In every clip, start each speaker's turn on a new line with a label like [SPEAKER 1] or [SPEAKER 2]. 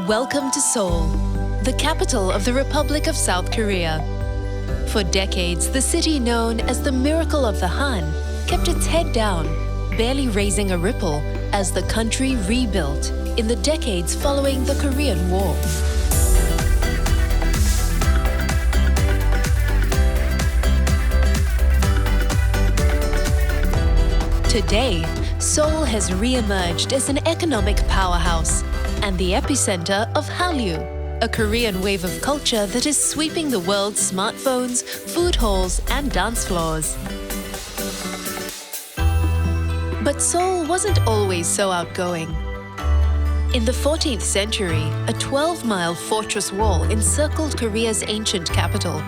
[SPEAKER 1] Welcome to Seoul, the capital of the Republic of South Korea. For decades, the city known as the Miracle of the Han kept its head down, barely raising a ripple as the country rebuilt in the decades following the Korean War. Today, Seoul has re-emerged as an economic powerhouse and the epicenter of Hallyu, a Korean wave of culture that is sweeping the world's smartphones, food halls, and dance floors. But Seoul wasn't always so outgoing. In the 14th century, a 12-mile fortress wall encircled Korea's ancient capital.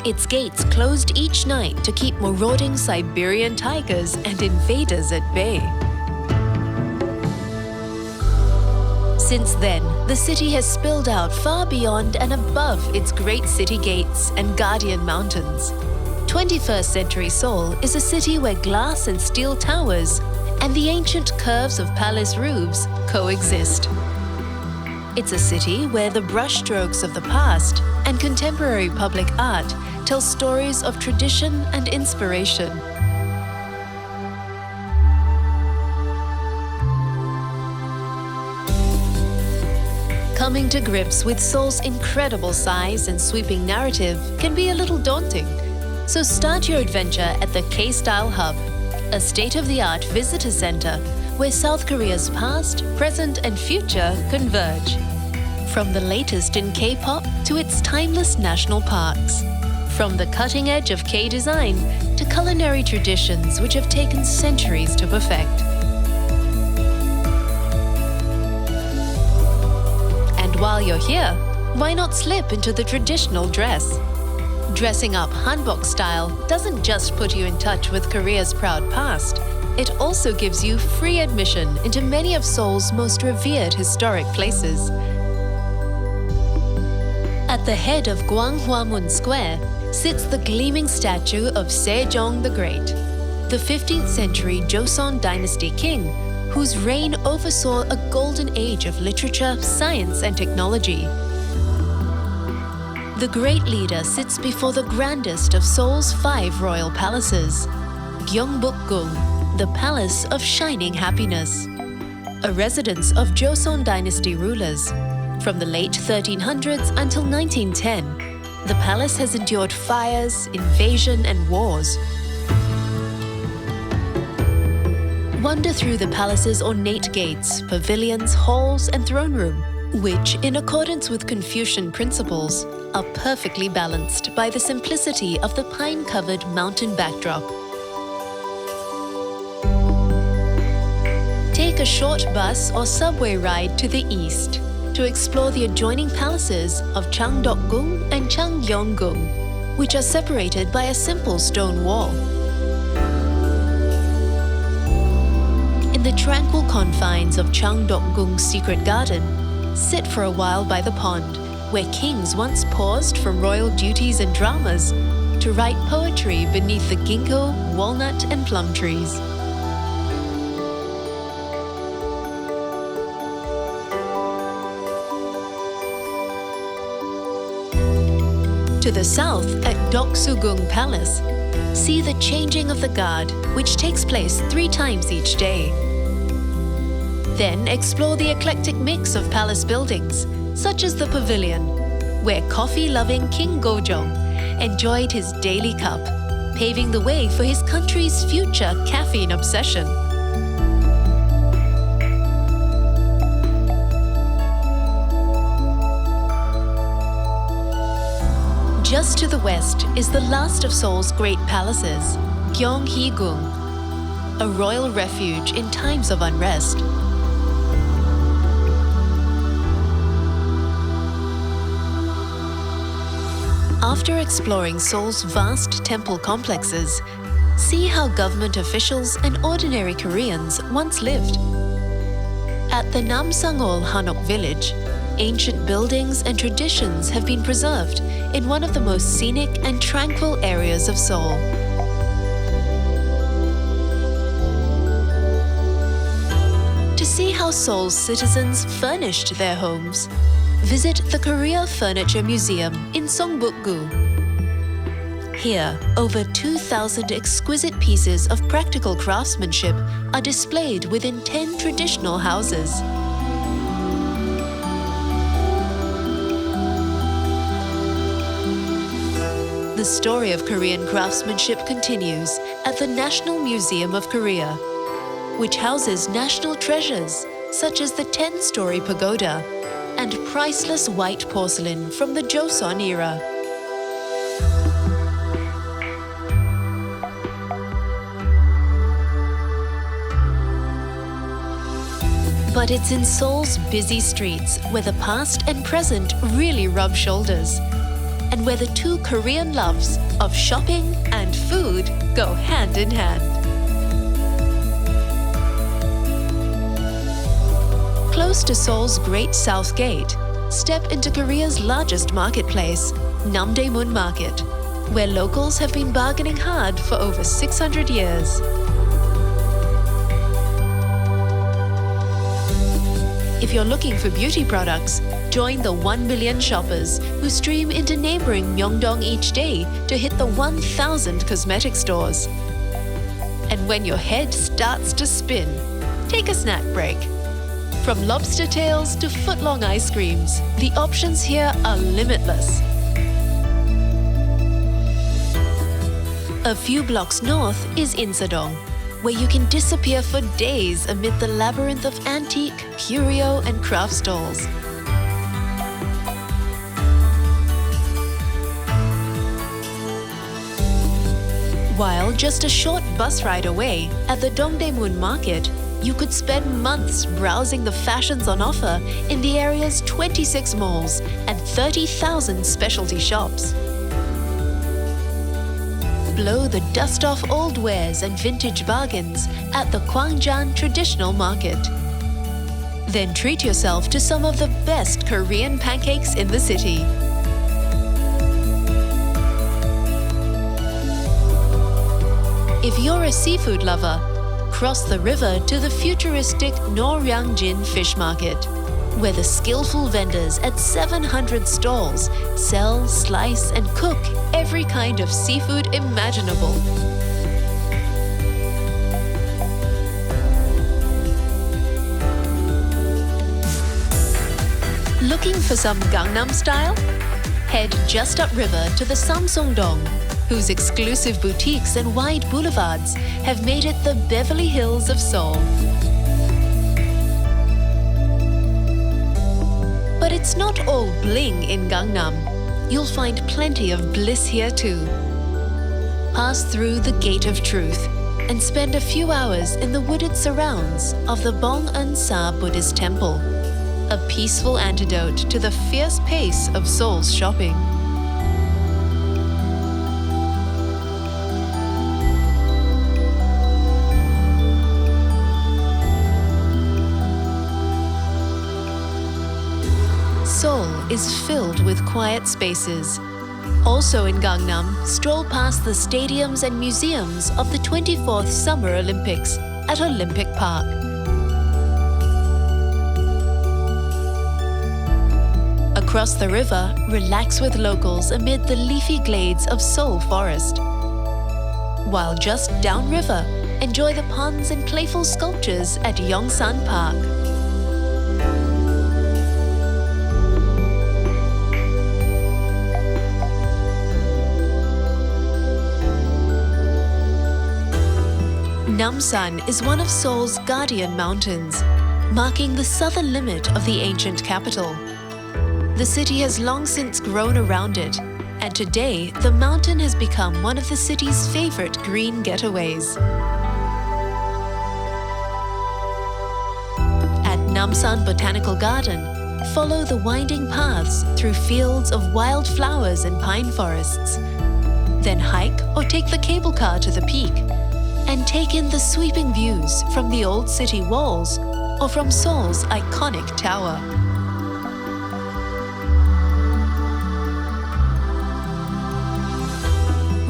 [SPEAKER 1] Its gates closed each night to keep marauding Siberian tigers and invaders at bay. Since then, the city has spilled out far beyond and above its great city gates and guardian mountains. 21st century Seoul is a city where glass and steel towers and the ancient curves of palace roofs coexist. It's a city where the brushstrokes of the past and contemporary public art tell stories of tradition and inspiration. Coming to grips with Seoul's incredible size and sweeping narrative can be a little daunting. So start your adventure at the K-Style Hub, a state-of-the-art visitor center where South Korea's past, present, and future converge. From the latest in K-pop to its timeless national parks. From the cutting edge of K-design to culinary traditions which have taken centuries to perfect. And while you're here, why not slip into the traditional dress? Dressing up hanbok style doesn't just put you in touch with Korea's proud past, it also gives you free admission into many of Seoul's most revered historic places. At the head of Gwanghwamun Square sits the gleaming statue of Sejong the Great, the 15th century Joseon dynasty king whose reign oversaw a golden age of literature, science, and technology. The great leader sits before the grandest of Seoul's 5 royal palaces, Gyeongbokgung, the Palace of Shining Happiness, a residence of Joseon dynasty rulers. From the late 1300s until 1910, the palace has endured fires, invasion, and wars. Wander through the palace's ornate gates, pavilions, halls, and throne room, which, in accordance with Confucian principles, are perfectly balanced by the simplicity of the pine-covered mountain backdrop. Take a short bus or subway ride to the east to explore the adjoining palaces of Changdeokgung and Changgyeongung, which are separated by a simple stone wall. In the tranquil confines of Changdeokgung's secret garden, sit for a while by the pond, where kings once paused from royal duties and dramas to write poetry beneath the ginkgo, walnut, and plum trees. To the south, at Deoksugung Palace, see the changing of the guard, which takes place 3 times each day. Then explore the eclectic mix of palace buildings, such as the pavilion, where coffee-loving King Gojong enjoyed his daily cup, paving the way for his country's future caffeine obsession. Just to the west is the last of Seoul's great palaces, Gyeonghuigung, a royal refuge in times of unrest. After exploring Seoul's vast temple complexes, see how government officials and ordinary Koreans once lived. At the Namsangol Hanok village, ancient buildings and traditions have been preserved in one of the most scenic and tranquil areas of Seoul. To see how how Seoul's citizens furnished their homes, visit the Korea Furniture Museum in Songbuk-gu. Here, over 2,000 exquisite pieces of practical craftsmanship are displayed within 10 traditional houses. The story of Korean craftsmanship continues at the National Museum of Korea, which houses national treasures such as the 10-story pagoda and priceless white porcelain from the Joseon era. But it's in Seoul's busy streets where the past and present really rub shoulders, and where the two Korean loves of shopping and food go hand in hand. Close to Seoul's Great South Gate, step into Korea's largest marketplace, Namdaemun Market, where locals have been bargaining hard for over 600 years. If you're looking for beauty products, join the 1 million shoppers who stream into neighboring Myeong-dong each day to hit the 1,000 cosmetic stores. And when your head starts to spin, take a snack break. From lobster tails to foot-long ice creams, the options here are limitless. A few blocks north is Insadong, where you can disappear for days amid the labyrinth of antique, curio, and craft stalls. While just a short bus ride away, at the Dongdaemun Market, you could spend months browsing the fashions on offer in the area's 26 malls and 30,000 specialty shops. Blow the dust off old wares and vintage bargains at the Gwangjang traditional market. Then treat yourself to some of the best Korean pancakes in the city. If you're a seafood lover, cross the river to the futuristic Noryangjin fish market, where the skillful vendors at 700 stalls sell, slice, and cook every kind of seafood imaginable. Looking for some Gangnam style? Head just upriver to the Samseong-dong, whose exclusive boutiques and wide boulevards have made it the Beverly Hills of Seoul. But it's not all bling in Gangnam. You'll find plenty of bliss here too. Pass through the Gate of Truth and spend a few hours in the wooded surrounds of the Bongeunsa Buddhist temple, a peaceful antidote to the fierce pace of Seoul's shopping. Seoul is filled with quiet spaces. Also in Gangnam, stroll past the stadiums and museums of the 24th Summer Olympics at Olympic Park. Across the river, relax with locals amid the leafy glades of Seoul Forest. While just downriver, enjoy the ponds and playful sculptures at Yongsan Park. Namsan is one of Seoul's guardian mountains, marking the southern limit of the ancient capital. The city has long since grown around it, and today the mountain has become one of the city's favorite green getaways. At Namsan Botanical Garden, follow the winding paths through fields of wild flowers and pine forests. Then hike or take the cable car to the peak and take in the sweeping views from the old city walls or from Seoul's iconic tower.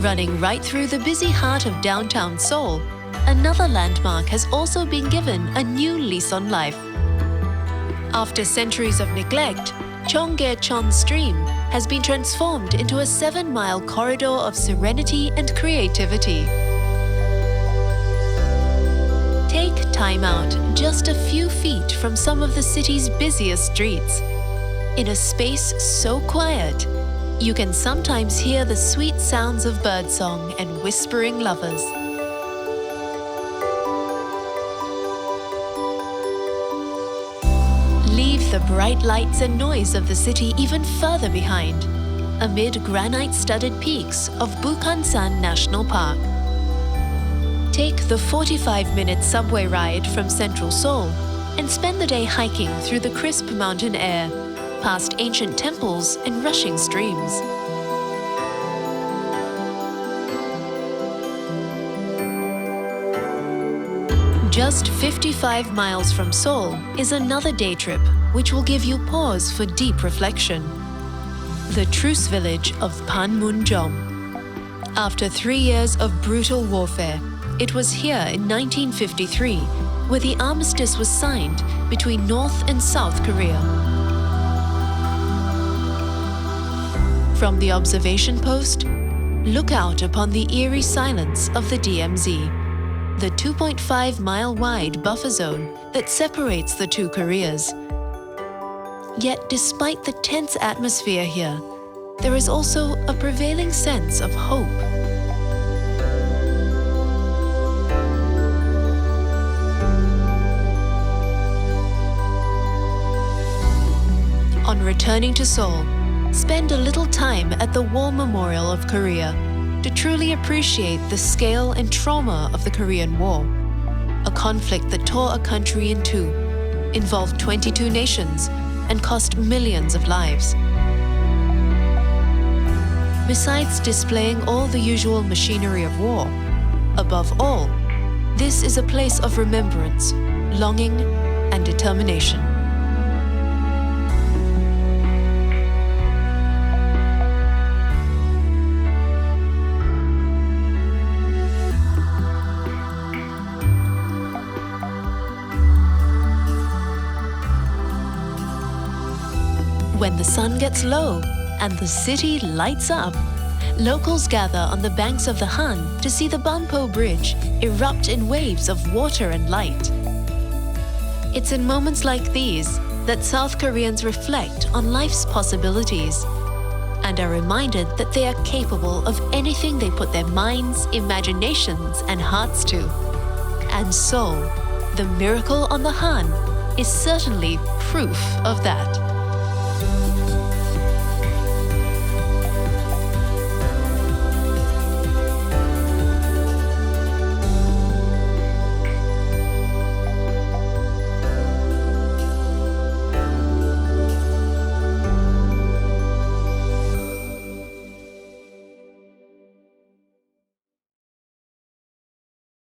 [SPEAKER 1] Running right through the busy heart of downtown Seoul, another landmark has also been given a new lease on life. After centuries of neglect, Cheonggyecheon stream has been transformed into a 7-mile corridor of serenity and creativity. Take time out just a few feet from some of the city's busiest streets. In a space so quiet, you can sometimes hear the sweet sounds of birdsong and whispering lovers. Leave the bright lights and noise of the city even further behind, amid granite-studded peaks of Buddhist National Park. Take the 45-minute subway ride from central Seoul and spend the day hiking through the crisp mountain air, past ancient temples and rushing streams. Just 55 miles from Seoul is another day trip which will give you pause for deep reflection. The truce village of Panmunjom. After 3 years of brutal warfare, it was here in 1953 where the armistice was signed between North and South Korea. From the observation post, look out upon the eerie silence of the DMZ, the 2.5-mile-wide buffer zone that separates the two Koreas. Yet despite the tense atmosphere here, there is also a prevailing sense of hope. On returning to Seoul, spend a little time at the War Memorial of Korea to truly appreciate the scale and trauma of the Korean War, a conflict that tore a country in two, involved 22 nations, and cost millions of lives. Besides displaying all the usual machinery of war, above all, this is a place of remembrance, longing, and determination. When the sun gets low and the city lights up, locals gather on the banks of the Han to see the Banpo Bridge erupt in waves of water and light. It's in moments like these that South Koreans reflect on life's possibilities and are reminded that they are capable of anything they put their minds, imaginations, and hearts to. And Seoul, the miracle on the Han, is certainly proof of that.